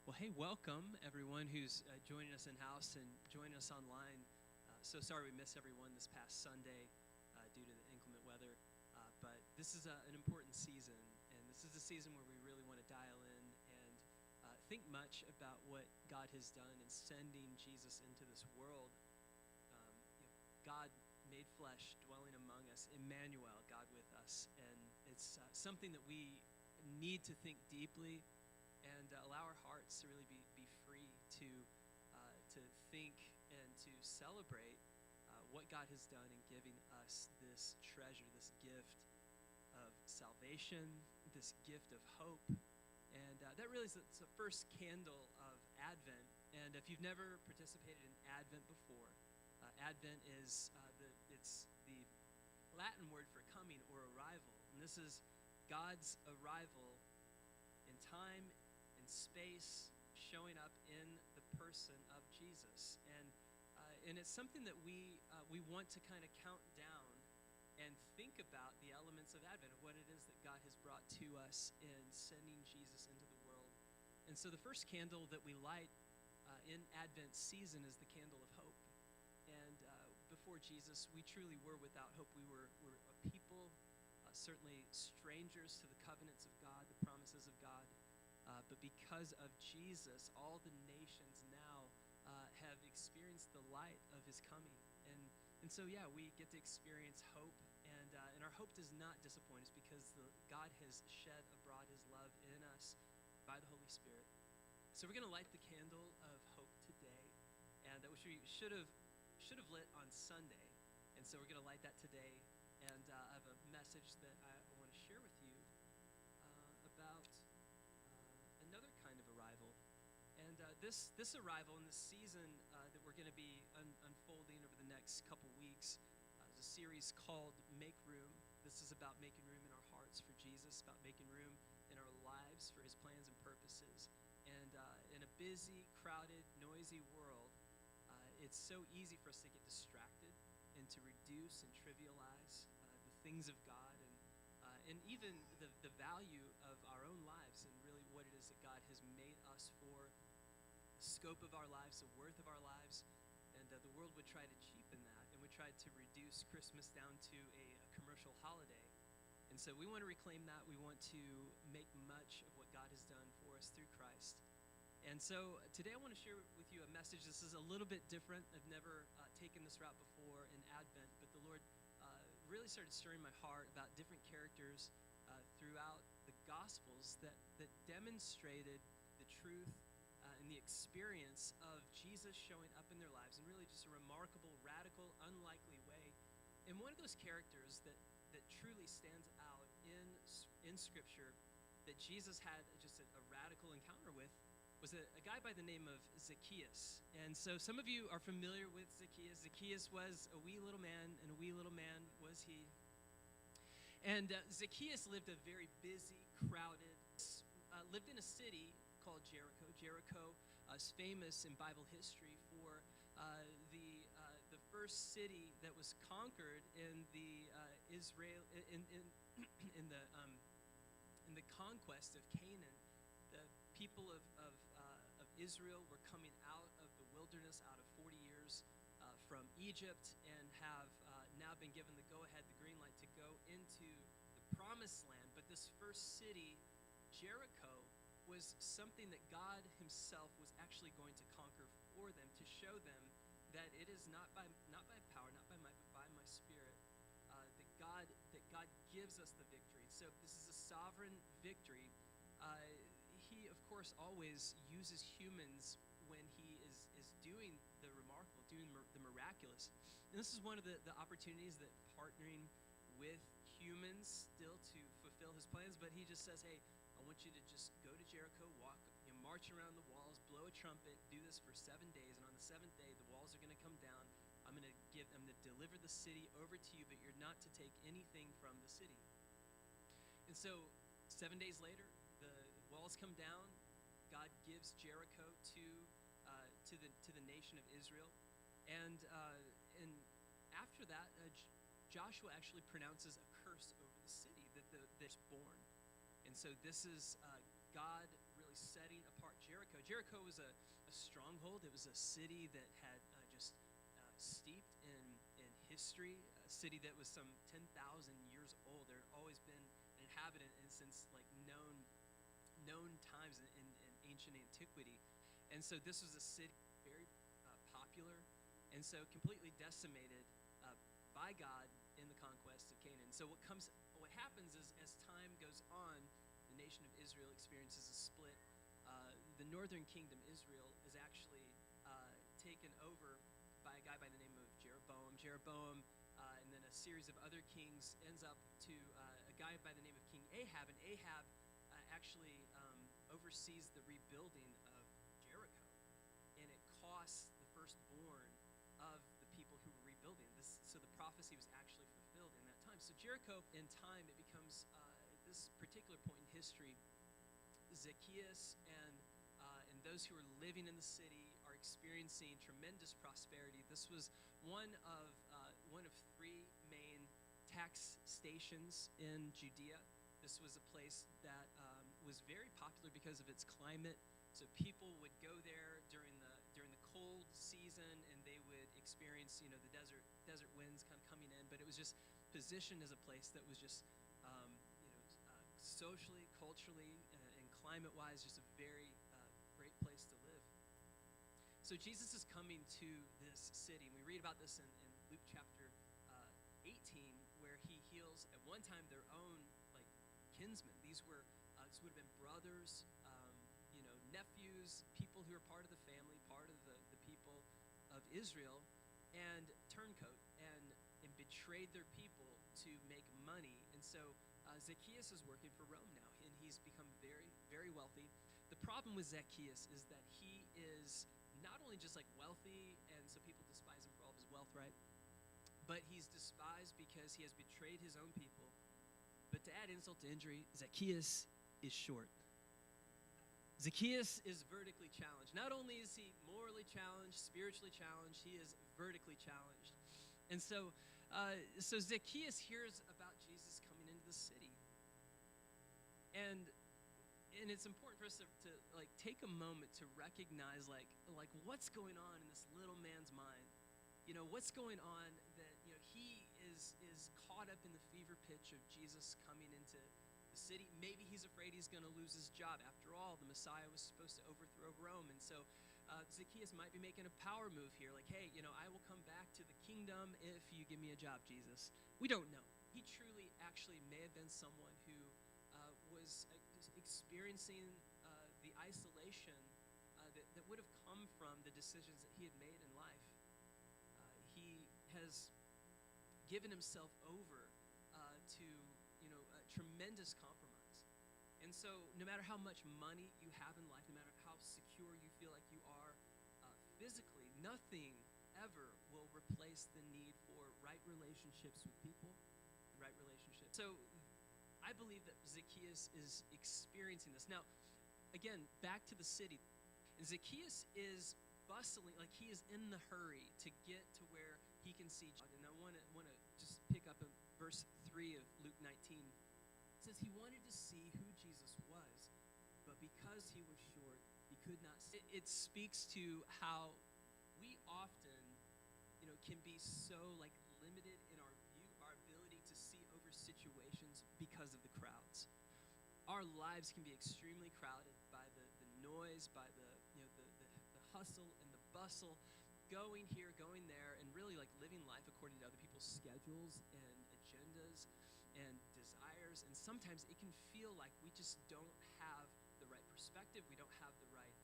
Well, hey, welcome everyone who's joining us in-house and joining us online. So sorry we missed everyone this past Sunday due to the inclement weather. But this is an important season, and this is a season where we really want to dial in and think much about what God has done in sending Jesus into this world. God made flesh, dwelling among us, Emmanuel, God with us. And it's something that we need to think deeply and allow our hearts to really be free to think and to celebrate what God has done in giving us this treasure, this gift of salvation, this gift of hope. And that really is the first candle of Advent. And if you've never participated in Advent before, Advent is it's the Latin word for coming or arrival. And this is God's arrival in time and space, showing up in the person of Jesus. And it's something that we want to kind of count down and think about the elements of Advent, of what it is that God has brought to us in sending Jesus into the world. And so the first candle that we light in Advent season is the candle of hope. And before Jesus, we truly were without hope. We're a people, certainly strangers to the covenants of God, the promises of God. But because of Jesus, all the nations now have experienced the light of his coming. And so, yeah, we get to experience hope. And our hope does not disappoint us because God has shed abroad his love in us by the Holy Spirit. So we're going to light the candle of hope today, and that which we should have lit on Sunday. And so we're going to light that today. And I have a message that I want to share with you about another kind of arrival. And this arrival in this season that we're going to be unfolding over the next couple weeks is a series called Make Room. This is about making room in our hearts for Jesus, about making room in our lives for his plans and purposes. And in a busy, crowded, noisy world, it's so easy for us to get distracted and to reduce and trivialize the things of God and even the value of our own lives and really what it is that God has made us for, the scope of our lives, the worth of our lives. And the world would try to cheapen that and would try to reduce Christmas down to a commercial holiday. And so we want to reclaim that. We want to make much of what God has done for us through Christ. And so today I want to share with you a message. This is a little bit different. I've never taken this route before in Advent, but the Lord really started stirring my heart about different characters throughout the Gospels that demonstrated the truth and the experience of Jesus showing up in their lives in really just a remarkable, radical, unlikely way. And one of those characters that truly stands out in Scripture that Jesus had just a radical encounter with was a guy by the name of Zacchaeus. And so some of you are familiar with Zacchaeus. Zacchaeus was a wee little man, and a wee little man was he. And Zacchaeus lived a very busy, crowded, lived in a city called Jericho. Jericho is famous in Bible history for the first city that was conquered in the Israel in the conquest of Canaan. The people of Israel were coming out of the wilderness, out of 40 years from Egypt, and have now been given the go-ahead, the green light to go into the promised land. But this first city, Jericho, was something that God himself was actually going to conquer for them, to show them that it is not by power, not by might, but by my Spirit, that God gives us the victory. So this is a sovereign victory. He, of course, always uses humans when he is doing the remarkable, doing the miraculous. And this is one of the opportunities that partnering with humans still to fulfill his plans. But he just says, hey, I want you to just go to Jericho, march around the walls, blow a trumpet, do this for 7 days. And on the seventh day, the walls are going to come down. I'm going to deliver the city over to you, but you're not to take anything from the city. And so 7 days later, the walls come down. God gives Jericho to the nation of Israel, and after that, Joshua actually pronounces a curse over the city that's born. And so this is God really setting apart Jericho. Jericho was a stronghold. It was a city that had just steeped in history, a city that was some 10,000 years old. There had always been an inhabitant and since like known times in ancient antiquity. And so this was a city very popular and so completely decimated by God in the conquest of Canaan. So what happens is as time goes on, the nation of Israel experiences a split. The northern kingdom, Israel, is actually taken over by a guy by the name of Jeroboam. Jeroboam, and then a series of other kings, ends up to a guy by the name of King Ahab, and Ahab actually oversees the rebuilding of Jericho, and it costs the firstborn of the people who were rebuilding this. So the prophecy was actually fulfilled in that time. So Jericho, in time, it becomes this particular point in history. Zacchaeus and those who are living in the city are experiencing tremendous prosperity. This was one of three main tax stations in Judea. This was a place that was very popular because of its climate. So people would go there during the cold season, and they would experience, the desert winds kind of coming in. But it was just positioned as a place that was just, socially, culturally, and climate-wise, just a very great place to live. So Jesus is coming to this city, and we read about this in Luke chapter 18, where he heals at one time their own kinsmen. This would have been brothers, nephews, people who are part of the family, part of the people of Israel, and turncoat and betrayed their people to make money. And so Zacchaeus is working for Rome now, and he's become very, very wealthy. The problem with Zacchaeus is that he is not only just wealthy, and so people despise him for all of his wealth, right? But he's despised because he has betrayed his own people. But to add insult to injury, Zacchaeus is short. Zacchaeus is vertically challenged. Not only is he morally challenged, spiritually challenged, he is vertically challenged. And so Zacchaeus hears about Jesus coming into the city. And it's important for us to take a moment to recognize what's going on in this little man's mind. What's going on that he is caught up in the fever pitch of Jesus coming into the city. Maybe he's afraid he's going to lose his job. After all, the Messiah was supposed to overthrow Rome, and so Zacchaeus might be making a power move here, hey, I will come back to the kingdom if you give me a job, Jesus. We don't know. He truly actually may have been someone who was experiencing the isolation that would have come from the decisions that he had made in life. He has given himself over to tremendous compromise. And so no matter how much money you have in life, no matter how secure you feel like you are physically, nothing ever will replace the need for right relationships with people, right relationships. So I believe that Zacchaeus is experiencing this. Now, again, back to the city. And Zacchaeus is bustling, he is in the hurry to get to where he can see God. And I want to just pick up in verse 3 of Luke 19. It says he wanted to see who Jesus was, but because he was short, he could not see. It speaks to how we often, can be so limited in our view, our ability to see over situations because of the crowds. Our lives can be extremely crowded by the noise, by the hustle and the bustle, going here, going there, and really living life according to other people's schedules and agendas and desires. And sometimes it can feel like we just don't have the right perspective. We don't have the right,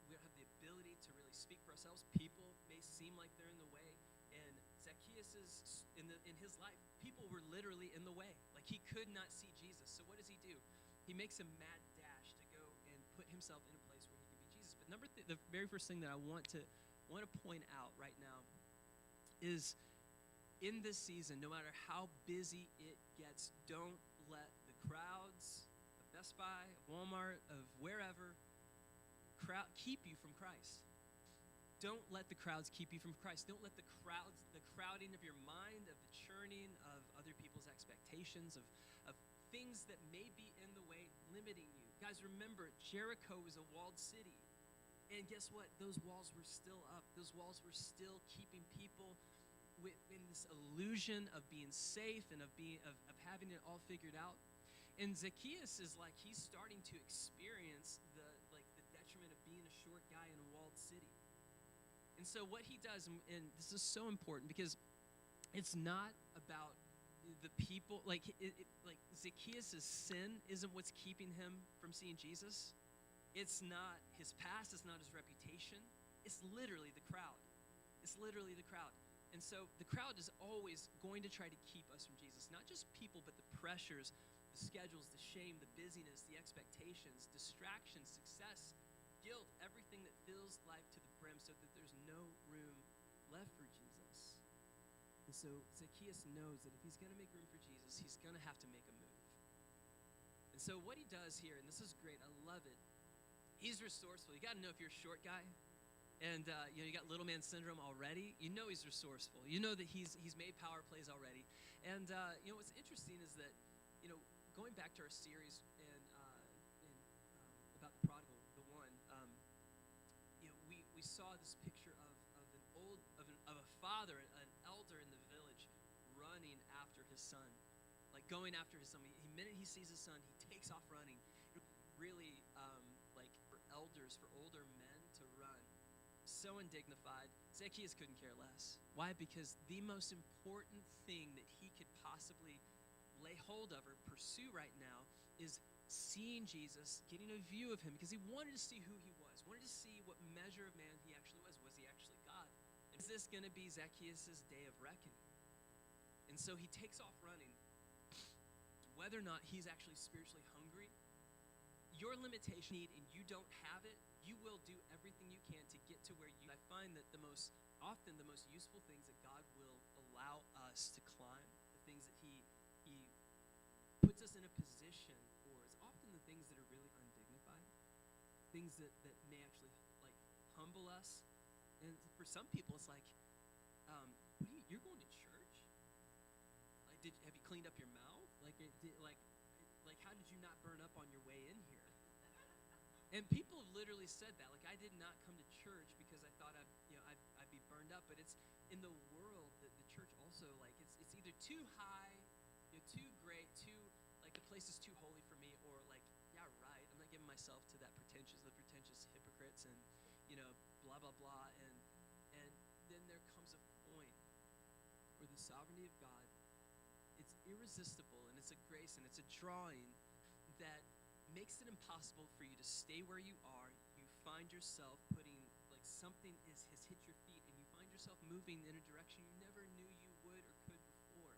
we don't have the ability to really speak for ourselves. People may seem like they're in the way. And Zacchaeus is in his life, people were literally in the way. He could not see Jesus. So what does he do? He makes a mad dash to go and put himself in a place where he can be Jesus. But the very first thing that I want to point out right now is in this season, no matter how busy it gets, don't let the crowds of Best Buy, of Walmart, of wherever, keep you from Christ. Don't let the crowds keep you from Christ. Don't let the crowding of your mind, of the churning of other people's expectations, of things that may be in the way, limiting you Guys, remember, Jericho was a walled city. And guess what? Those walls were still up. Those walls were still keeping people in this illusion of being safe and of having it all figured out. And Zacchaeus is like, he's starting to experience the detriment of being a short guy in a walled city. And so what he does, and this is so important because it's not about the people, like Zacchaeus' sin isn't what's keeping him from seeing Jesus. It's not his past, it's not his reputation. It's literally the crowd. It's literally the crowd. And so the crowd is always going to try to keep us from Jesus. Not just people, but the pressures, the schedules, the shame, the busyness, the expectations, distractions, success, guilt, everything that fills life to the brim so that there's no room left for Jesus. And so Zacchaeus knows that if he's going to make room for Jesus, he's going to have to make a move. And so what he does here, and this is great, I love it, he's resourceful. You got to know if you're a short guy, and you got little man syndrome already, you know he's resourceful. You know that he's made power plays already. And what's interesting is that, going back to our series about the prodigal, the one, we saw this picture of a father, an elder in the village, running after his son, like going after his son. The minute he sees his son, he takes off running. Really, like for elders, for older men to run, so undignified. Zacchaeus couldn't care less. Why? Because the most important thing that he could possibly lay hold of or pursue right now is seeing Jesus, getting a view of him, because he wanted to see who he was, wanted to see what measure of man he actually was. Was he actually God? Is this going to be Zacchaeus' day of reckoning? And so he takes off running. Whether or not he's actually spiritually hungry, your limitation need and you don't have it, you will do everything you can to get to where you. I find that the most useful things that God will allow us to climb, the things that he puts us in a position for, is often the things that are really undignified, things that may actually like humble us. And for some people, it's like, you're going to church? Like, have you cleaned up your mouth? Like, how did you not burn up on your way in here? And people have literally said that. Like, I did not come to church because I thought I'd be burned up. But it's in the world that the church also, like, it's either too high, too great, like the place is too holy for me, or like, yeah, right, I'm not giving myself to the pretentious hypocrites and blah blah blah. And then there comes a point where the sovereignty of God, it's irresistible, and it's a grace, and it's a drawing that makes it impossible for you to stay where you are. You find yourself putting, like, something has hit your feet, and you find yourself moving in a direction you never knew you would or could before.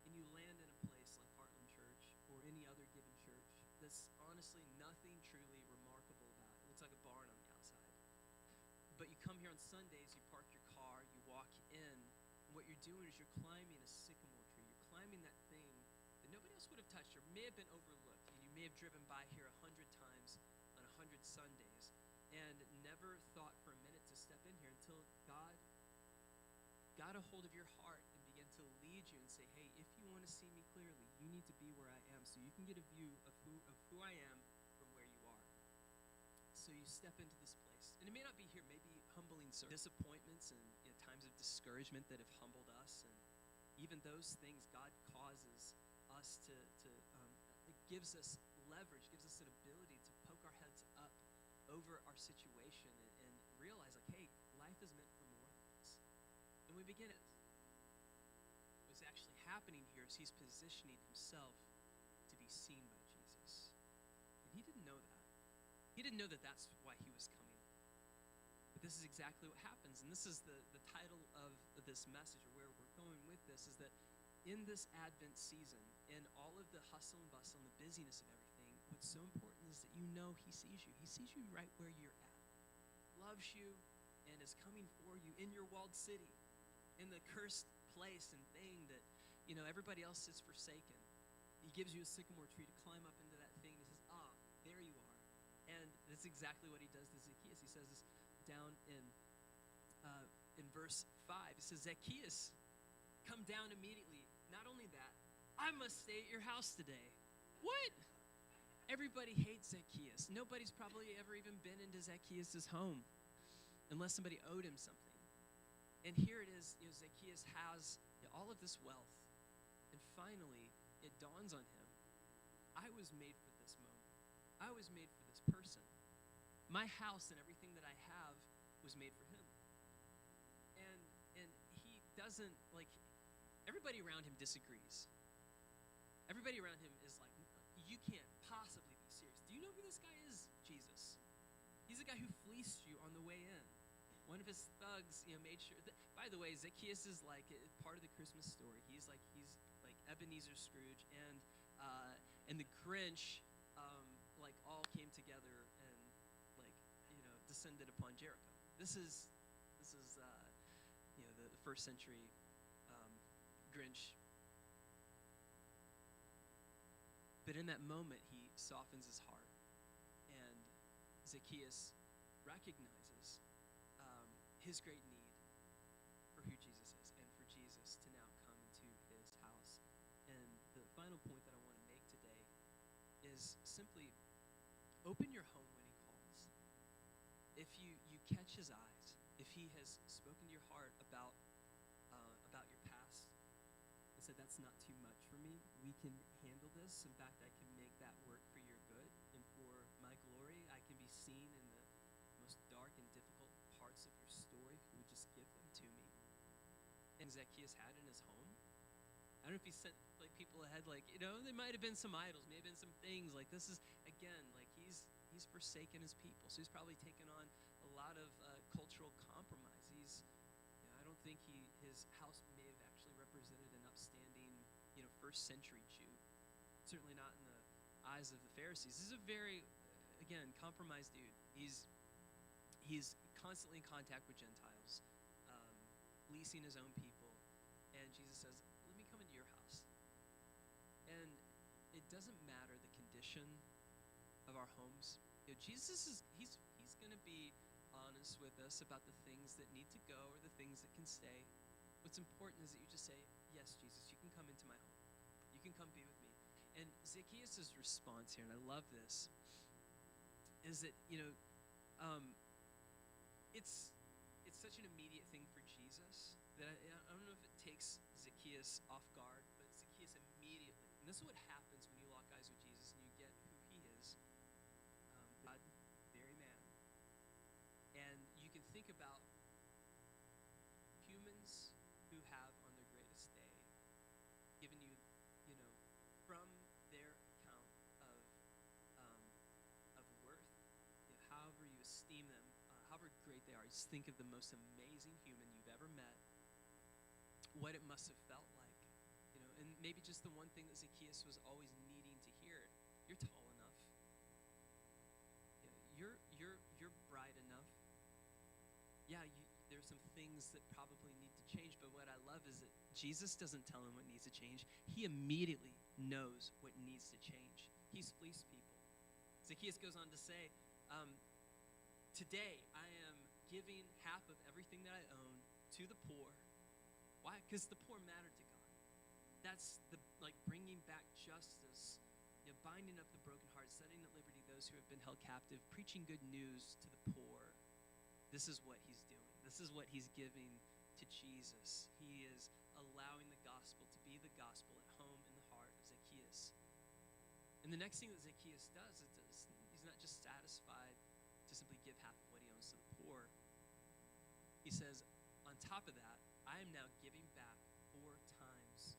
And you land in a place like Heartland Church or any other given church that's honestly nothing truly remarkable about it. It looks like a barn on the outside. But you come here on Sundays, you park your car, you walk in, and what you're doing is you're climbing a sycamore tree. You're climbing that thing that nobody else would have touched or may have been overlooked. And you may have driven by here 100 times on 100 Sundays and never thought for a minute to step in here until God got a hold of your heart and began to lead you and say, hey, if you want to see me clearly, you need to be where I am so you can get a view of who I am from where you are. So you step into this place. And it may not be here, maybe humbling disappointments and times of discouragement that have humbled us. And even those things, God causes us to it gives us leverage, gives us an ability to poke our heads up over our situation and realize, like, hey, life is meant for more than this. And we begin it. What's actually happening here is he's positioning himself to be seen by Jesus. And he didn't know that. He didn't know that that's why he was coming. But this is exactly what happens. And this is the title of this message, or where we're going with this, is that in this Advent season, in all of the hustle and bustle and the busyness of everything, what's so important is that you know he sees you. He sees you right where you're at, loves you, and is coming for you in your walled city, in the cursed place and thing that, everybody else is forsaken. He gives you a sycamore tree to climb up into that thing. He says, there you are. And that's exactly what he does to Zacchaeus. He says this down in verse 5. It says, Zacchaeus, come down immediately. Not only that, I must stay at your house today. What? Everybody hates Zacchaeus. Nobody's probably ever even been into Zacchaeus' home unless somebody owed him something. And here it is, Zacchaeus has all of this wealth. And finally, it dawns on him, I was made for this moment. I was made for this person. My house and everything that I have was made for him. And he doesn't, everybody around him disagrees. Everybody around him is like, you can't possibly be serious. Do you know who this guy is? Jesus. He's the guy who fleeced you on the way in. One of his thugs, made sure that, by the way, Zacchaeus is like part of the Christmas story. He's like Ebenezer Scrooge and the Grinch, all came together and descended upon Jericho. This is the first century Grinch. But in that moment, he softens his heart, and Zacchaeus recognizes his great need for who Jesus is and for Jesus to now come into his house. And the final point that I want to make today is simply open your home when he calls. If you catch his eyes, if he has spoken to your heart about your past and said, that's not too much for me, we can handle this. In fact, I can make that work for your good and for my glory. I can be seen in the most dark and difficult parts of your story if you would just give them to me. And Zacchaeus had in his home, I don't know if he sent people ahead, there might have been some idols, may have been some things. This is, again, he's forsaken his people. So he's probably taken on a lot of cultural compromise. I don't think his house may have actually represented an upstanding, first century Jew. Certainly not in the eyes of the Pharisees. This is a very, again, compromised dude. He's constantly in contact with Gentiles, leasing his own people. And Jesus says, let me come into your house. And it doesn't matter the condition of our homes. Jesus he's going to be honest with us about the things that need to go or the things that can stay. What's important is that you just say, yes, Jesus, you can come into my home. You can come be with me. And Zacchaeus' response here, and I love this, is that, it's such an immediate thing for Jesus that I don't know if it takes Zacchaeus off guard, but Zacchaeus immediately, and this is what happens when you lock eyes with Jesus and you get who he is, God, very man. And you can think about humans who have on their greatest day given you, from their account of worth, however you esteem them, however great they are, just think of the most amazing human you've ever met, what it must have felt like, and maybe just the one thing that Zacchaeus was always needing to hear: you're tall enough, you're bright enough. Yeah, there's some things that probably need to change, but what I love is that Jesus doesn't tell him what needs to change. He immediately knows what needs to change. He's fleeced people. Zacchaeus goes on to say, today I am giving half of everything that I own to the poor. Why? Because the poor matter to God. That's the bringing back justice, binding up the broken heart, setting at liberty those who have been held captive, preaching good news to the poor. This is what he's doing. This is what he's giving to Jesus. He is allowing the gospel to be the gospel at home in the heart of Zacchaeus. And the next thing that Zacchaeus does is he's not just satisfied to simply give half of what he owns to the poor. He says, on top of that, I am now giving back 4 times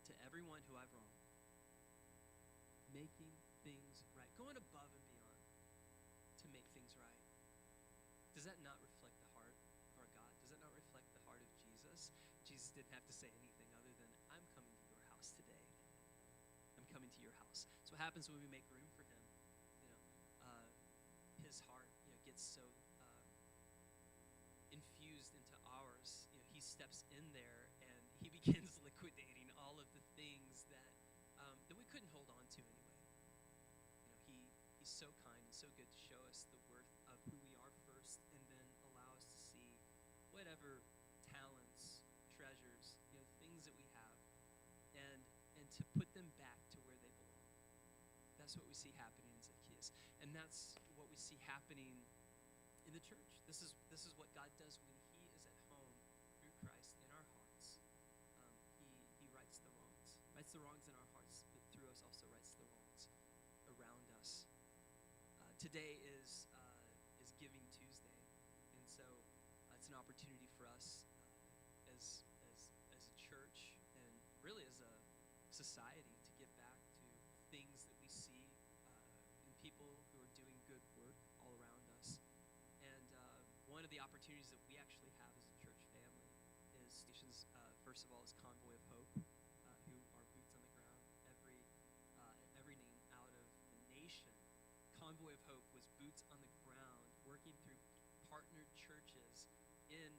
to everyone who I've wronged. Making things right. Going above and beyond to make things right. Does that not reflect the heart of our God? Does that not reflect the heart of Jesus? Jesus didn't have to say anything other than, I'm coming to your house today. I'm coming to your house. So what happens when we make room for him? His heart gets so infused into ours. He steps in there and he begins liquidating all of the things that we couldn't hold on to anyway. He's so kind and so good to show us the worth of who we are first, and then allow us to see whatever talents, treasures, things that we have, and to put them back to where they belong. That's what we see happening in Zacchaeus. And that's what we see happening in the church. This is what God does when he is at home through Christ in our hearts. He rights the wrongs in our hearts, but through us also rights the wrongs around us. Today is Giving Tuesday, and so it's an opportunity for us as a church and really as a society to give back to things that we see in people who are doing good work all around us. And one of the opportunities that we actually have as a church family is stations. First of all, is Convoy of Hope, who are boots on the ground every name out of the nation. Convoy of Hope was boots on the ground working through partnered churches in